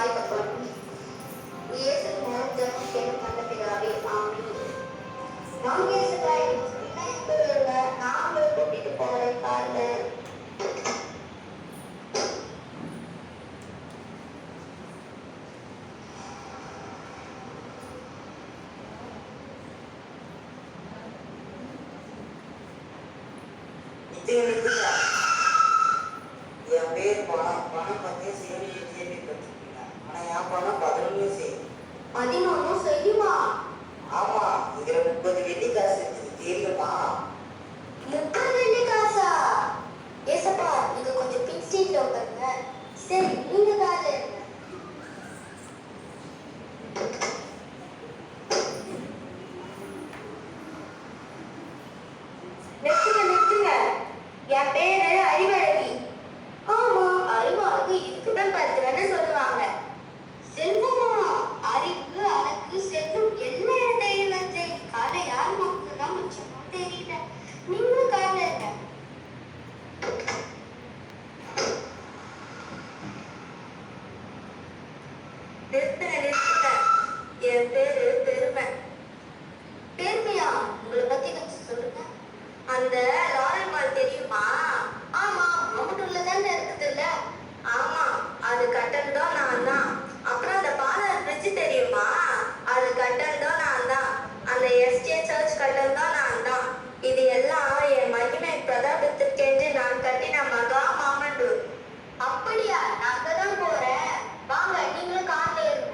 வாய்க்கப்படும். இயேசு மூலம் ஜெபம் கேளும் நல்ல பிதாவே, ஆமென். வாங்க இயேசுதாய், என்ன என்பதுள்ள நான் உங்களை கூட்டிட்டு போறேன் பாருங்க. என் பேர் பணம் வந்து சேவை கேள்விப்பட்டிருக்கீங்க. ஆனா என் பணம் 11 செய்யும். 11 செய்யுமா? ஆமா, இதுல 30 வெள்ளி காசு இருக்குது, தெரியுமா? 30 வெள்ளி காசா? ஏசப்பா, நீங்க கொஞ்சம் பின் சீட்ல உட்காருங்க. சரி, நீங்க காலைல இருங்க. நிறுத்துங்க. என் பேரு அறிவழகி. ஆமா, அறிவாளுக்கு இதுக்குதான் 10 வேலை சொல்லுவாங்க. செல்வமா? அறிவு, அழகு, செல்வம் எல்லாம் தெரியலஞ்சே. காலை யார் மக்கள்தான் மிச்சமோ தெரியல. நீங்களும் காலைல இருங்க. நிறுத்துங்க. என் பேரு பெருமை. பெருமையா? உங்களை பத்தி கொஞ்சம் சொல்லுங்க. அந்த லாரல் மால் தெரியுமா? ஆமா, மம்முட்டுள்ள தானே இருக்குதுல்ல? ஆமா, அது கட்டணம் நான் தான். அப்புறம் அந்த பாலார் பிரிட்ஜ் தெரியுமா? அது கட்டணம் நான் தான். அந்த எஸ்டே சர்ச் கட்டணம் நான் தான். இது எல்லாம் என் மகிமை பிரதாபத்திற்கென்று நான் கட்டின மகா மாமண்டூர். அப்படியா? நான் அங்கதான் போறேன். வாங்க, நீங்களும் கார்ல இருங்க.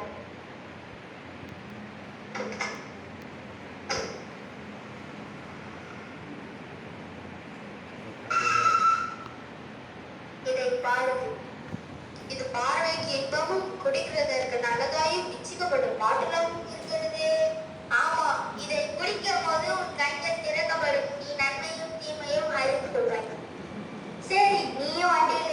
இதை பாருங்கள். இது பார்வைக்கு இன்பமும் குடிக்கிறதற்கு நல்லதாயும் இச்சிக்கப்படும் பாட்டிலும் இருக்கிறது. ஆமா, இதை குடிக்கும் போது உன் கண்கள் திறக்கப்படும். நீ நன்மையும் தீமையும் அறிந்து கொள்வாய். சரி, நீயும் வண்டியில்